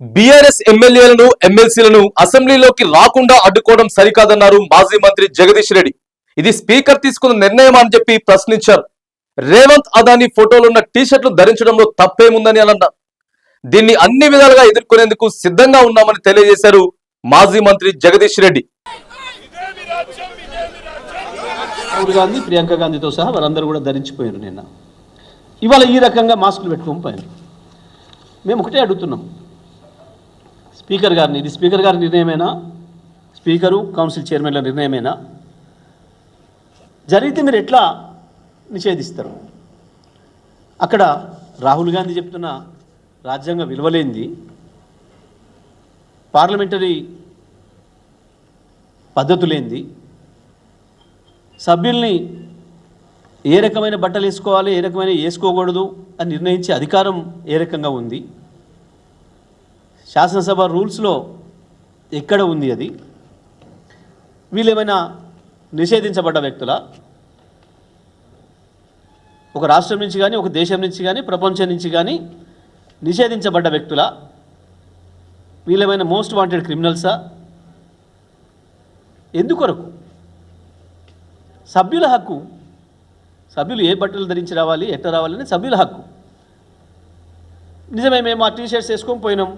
BRS ఎమ్మెల్యేలను ఎమ్మెల్సీలను అసెంబ్లీలోకి రాకుండా అడ్డుకోవడం సరికాదన్నారు మాజీ మంత్రి జగదీష్ రెడ్డి. ఇది స్పీకర్ తీసుకున్న నిర్ణయం అని చెప్పి ప్రశ్నించారు. రేవంత్ అదానీ ఫోటోలున్న టీషర్ట్లు ధరించడంలో తప్పేముందని అన్నారు. దీన్ని అన్ని విధాలుగా ఎదుర్కొనేందుకు సిద్ధంగా ఉన్నామని తెలియజేశారు మాజీ మంత్రి జగదీష్ రెడ్డి. రాహుల్ గాంధీ, ప్రియాంక గాంధీతో సహా వారందరూ కూడా ధరించిపోయారు. నిన్న ఇవాళ ఈ రకంగా మాస్కులు పెట్టుకొని పోయారు. మేము ఒకటే అడుగుతున్నాం స్పీకర్ గారిని, ఇది స్పీకర్ గారి నిర్ణయమేనా, స్పీకరు కౌన్సిల్ చైర్మన్ల నిర్ణయమేనా? జరిగితే మీరు ఎట్లా నిషేధిస్తారు? అక్కడ రాహుల్ గాంధీ చెప్తున్న రాజ్యాంగ విలువలేంది, పార్లమెంటరీ పద్ధతులేంది, సభ్యుల్ని ఏ రకమైన బట్టలు వేసుకోవాలి, ఏ రకమైన వేసుకోకూడదు అని నిర్ణయించే అధికారం ఏ రకంగా ఉంది? శాసనసభ రూల్స్లో ఎక్కడ ఉంది అది? వీళ్ళేమైనా నిషేధించబడ్డ వ్యక్తుల, ఒక రాష్ట్రం నుంచి కానీ, ఒక దేశం నుంచి కానీ, ప్రపంచం నుంచి కానీ నిషేధించబడ్డ వ్యక్తుల? వీళ్ళేమైనా మోస్ట్ వాంటెడ్ క్రిమినల్సా? ఎందుకొరకు? సభ్యుల హక్కు, సభ్యులు ఏ బట్టలు ధరించి రావాలి, ఎట్లా రావాలని సభ్యుల హక్కు. నిజమే, మేము ఆ టీషర్ట్స్ వేసుకొని పోయినాం,